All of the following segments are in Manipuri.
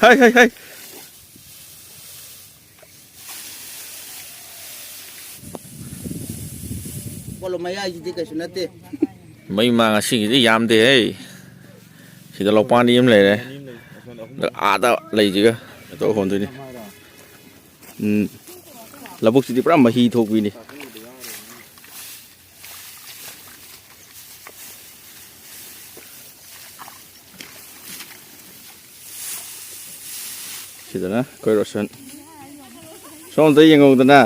ฮ้ยเฮ้ยเฮ้ยบอลไม่ยากจริงๆกับชนะเต้ ไม่มาสิ่งที่ยามเด้สิ่งที่เราปานี่มันเลยเลยแล้วอาตาเลยจีก็ตัวคนตัวนี้แล้วพวกสิ่งที่พระมาฮีทุกวินี่สิตัวนะคอยรอสันช่องตัวยังงงตัวน่ะ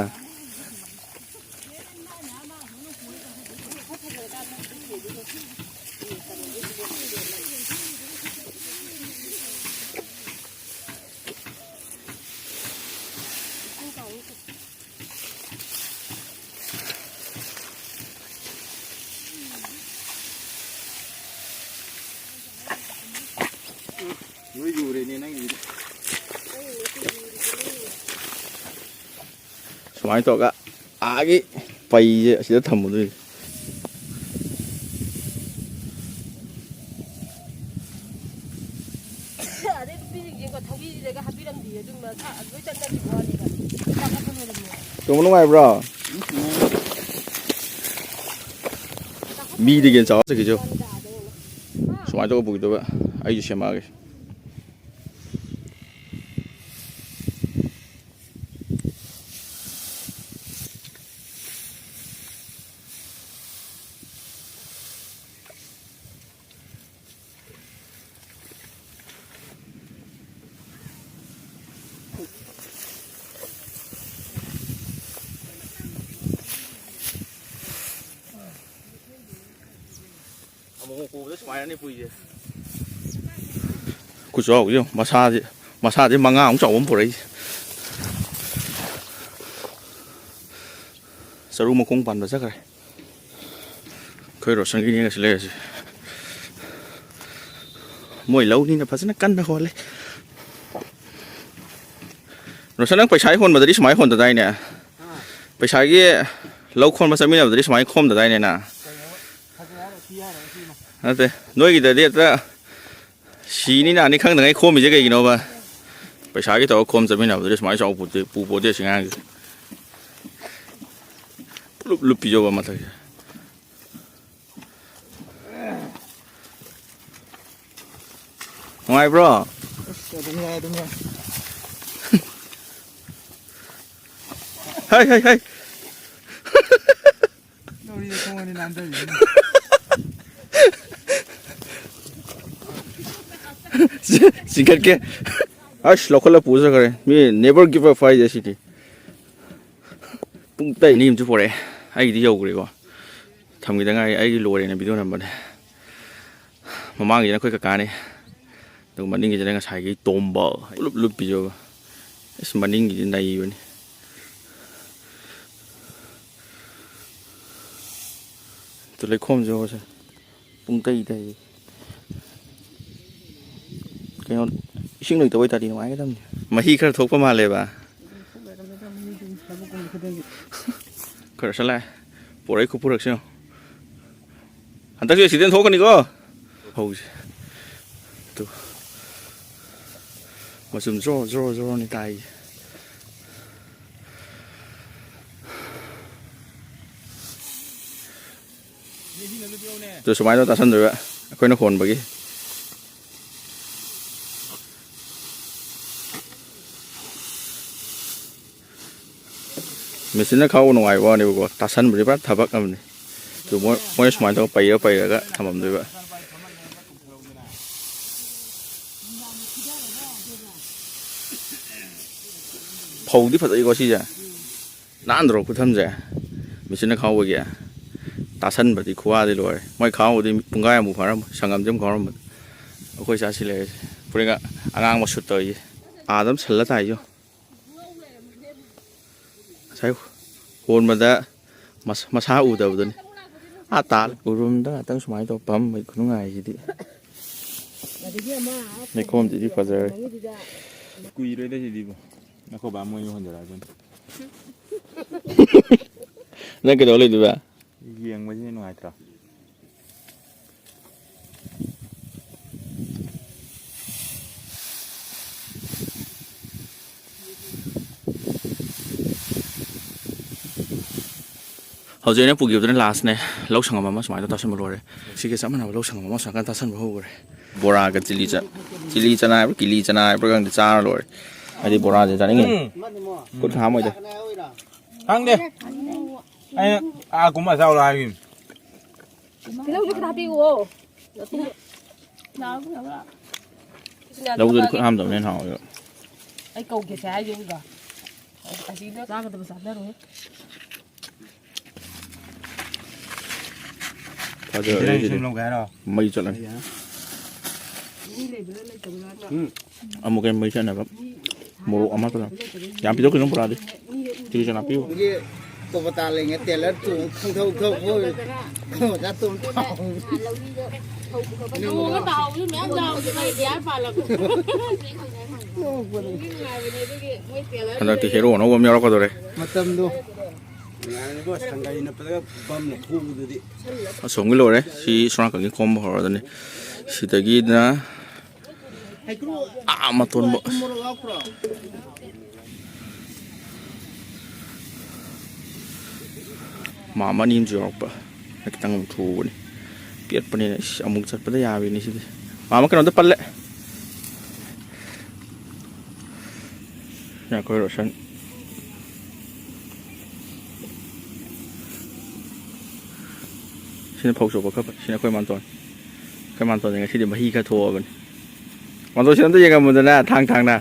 อยู่เลยนี่นั่งอยู่สมัยตัวก็อากี้ไปสิจะทำหมดเลยตัวมันลงไปบรอมีดีกันจ้าสักกี่ชั่วสมัยตัวก็บุกตัวแบบไอ้ยูเชมาเกกูจะสมัยนั้นนี่ปุยกูชอบกูมาซาดิมังงะของเจ้าผมปวดเลยสรุปมาคงปั่นไปสักไรเคยรถสังกินี่ก็เฉลยสิมวยเหล้านี่นะพัฒนากันไปคนเลยรถสังไปใช้คนมาได้สมัยคนแต่ใดเนี่ยไปใช้กี่เหล้าคนมาสมัยแบบได้สมัยคมแต่ใดเนี่ยนะนั่นสิน้อยกี่แต่เดียวจะสีนี่นะนี่ข้างหนึ่งไอ้โคมมีเจ๊กี่โน่บ้าไปใช้กี่ตัวโคมจะไม่หนาวจะสมัยสองปูปูเดียวสิ่งนั้นลุบปีโจบ้ามาทั้งไง bro เฮ้ยเฮ้ยเฮ้ยสิกันแกอัชล็อกแล้วพูดสักเลยมี never give up fight จริงๆปุ่งเตยนี่มันจะพอเลยไอ้ที่ยาวกว่าเลยก็ทำกันยังไงไอ้โลเลยนะพี่ต้องทำแบบนี้มามั่งอย่างนั้นคุยกับการเนี่ยตรงมันนี่จะได้ก็ใช้กี่ต้มบ่ลุบปีโจสมันนี่จะได้อยู่นี่ตัวเล็กคมจ้ะปุ่งเตยได้cái con sinh lực tôi ta đi ngoài cái tâm mà khi khởi thúc có màเลยป่ะkhởi sao lại bộ đấy không được sao anh ta chưa chỉ đến thúc con đi cơ hầu tu mà sum rô này tay từ số máy đó ta sân rồi ạ quên nó hồn bởi cái mình xin nó khâu ngoài qua này có ta sân bị bắt thà bắt âm này từ mỗi smart tao bay rồi đó thầm ẩm rồi vậy phâu đi phải có gì vậy nán rồi cứ thầm vậy mình xin nó khâu vậy kìa ta sân bị khóa đi rồi mấy khâu thì bung gai một phần sang âm chấm khó lắm khôi xa xí lệ bữa nay anh ăn một sụt tới đấm sần lá tay chứใช่คนมาได้มาช้าอู่เดียวนี่ตาอุรุมได้ตั้งสมัยตัวปั๊มไม่คุ้นง่ายสิไม่คมสิที่พอจะกุยเลยได้สิบ่นักขบามวยอยู่คนเดียวกันนั่นก็โดนเลยดูป่ะเยียงไม่ใช่หน่วยต่อ ꯍꯧꯖꯤꯛ ꯑꯩꯅ ꯄꯨꯈꯤꯕꯗꯨꯅ ꯂꯥꯁꯅꯦ ꯂꯧ ꯁꯪꯉꯝ ꯑꯃ ꯁꯨꯃꯥꯏꯅ ꯇꯥꯁꯟꯕ ꯂꯣꯏꯔꯦ ꯁꯤꯒ ꯆꯞ ꯃꯥꯟꯅꯕ ꯂꯧ ꯁꯪꯉꯝ ꯑꯃ ꯁꯨꯃꯥꯏꯅ ꯇꯥꯁꯟꯕ ꯍꯧꯈ꯭ꯔꯦ ꯕꯣꯔꯥꯒ ꯆꯤꯂꯤ ꯆꯅꯥ ꯍꯥꯏꯕ꯭ꯔꯥ ꯀꯤꯂꯤ ꯆꯅꯥ ꯍꯥꯏꯕ꯭ꯔꯥ ꯈꯪꯗꯦ ꯆꯥꯔ ꯂꯣꯏꯔꯦ ꯍꯥꯏꯗꯤ ꯕꯣꯔꯥꯁꯦ ꯆꯥꯅꯤꯡꯉꯤ ꯈꯨꯠ ꯍꯥꯝꯃꯣꯏꯗ ꯈꯪꯗꯦ ꯑꯩꯅ ꯀꯨꯝꯕ ꯆꯥꯎꯔ ꯍꯥꯏꯒꯤꯝ ꯇꯤꯜꯍꯧꯁꯨ ꯈꯔ ꯍꯥꯞꯄꯤꯌꯣ ꯂꯧꯗꯨꯗꯤ ꯈꯨꯠ ꯍꯥꯝꯗꯕꯅ ꯍꯦꯟꯅ ꯍꯥꯎꯋꯦꯕ ꯑꯩ ꯀꯧꯒꯦꯁꯦ ꯍꯥꯏꯌꯨꯒ ꯑꯁꯤꯗ ꯆꯥꯒꯗꯕ ꯆꯥꯗꯔꯣꯏ ꯐꯖꯔꯦ ꯁꯤꯗꯤ ꯂꯧꯒꯦ ꯍꯥꯏꯔꯣ ꯃꯩ ꯆꯠꯂꯅꯤ ꯑꯃꯨꯛ ꯀꯩ ꯃꯩ ꯆꯠꯅꯕ ꯃꯣꯔꯣꯛ ꯑꯃ ꯇꯧꯔ ꯌꯥꯝ ꯄꯤꯊꯣꯛꯈꯤꯅꯨ ꯕꯣꯔꯥꯗꯤ ꯆꯤꯂꯤ ꯆꯅꯥ ꯄꯤꯌꯨ Cái cô bà ta lên cái tiền lớn tụ không thâu thâu thôi. Cô ra tụ thâu. Nó tàu chứ mẹ tàu chứ mày giá phải là ꯍꯟꯗꯛꯇꯤ ꯍꯦꯔꯣ ꯑꯅꯧꯕ ꯑꯃ ꯌꯥꯎꯔꯛꯀꯗꯧꯔꯦ Mà tâm đâu. ꯑꯁꯣꯝꯒꯤ ꯂꯣꯏꯔꯦ ꯁꯤ ꯁꯣꯅꯥꯀꯟꯒꯤ ꯈꯣꯝꯕ ꯍꯧꯔꯗꯅꯤ ꯁꯤꯗꯒꯤꯅ ꯃꯇꯣꯟꯕ ꯃꯥ ꯑꯃ ꯑꯅꯤ ꯑꯃꯁꯨ ꯌꯥꯎꯔꯛꯄ ꯈꯤꯇꯪ ꯑꯃꯨꯛ ꯊꯨꯕꯅꯤ ꯄꯦꯠꯄꯅꯤꯅ ꯑꯃꯨꯛ ꯆꯠꯄꯗ ꯌꯥꯕꯤꯅꯤ ꯁꯤꯗꯤ ꯃꯥ ꯑꯃ ꯀꯩꯅꯣꯗ ꯄꯜꯂꯦ ꯑꯩꯈꯣꯏ Roshan sini phau so bakha sini khoi manton nga sidi mahi kha tho ban manton sini to yega mun na thang na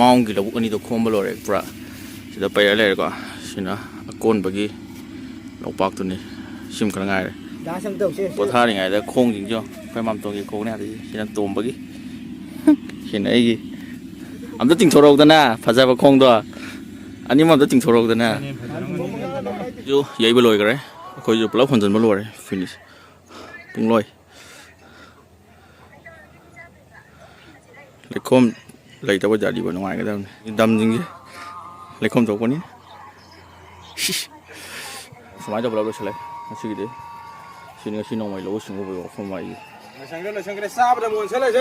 maung gi labu ani do khomba lore pura sida payar le ko sina akon bagi lopak tu ni sim khara ngai Đá sang tàu xe. potha ri ngai da khong jing jo phai mam tong gi khong ne adi sina tom bagi sina ai gi amda ting thorok da na phaja ba khong do ani mam da ting thorok da na jo yai ba loi gare khoi jo plau phon jan ba lore finish pung loi le khom lấy tao bây giờ đi vào ngoài cái đâm gì lấy không tốt quá nhỉ máy đâu đâu lấy suy nghĩ đấy suy nghĩ suy nghĩ mày lố suy nghĩ vào không mày sang đây sang cái sao bây giờ muốn sẽ lấy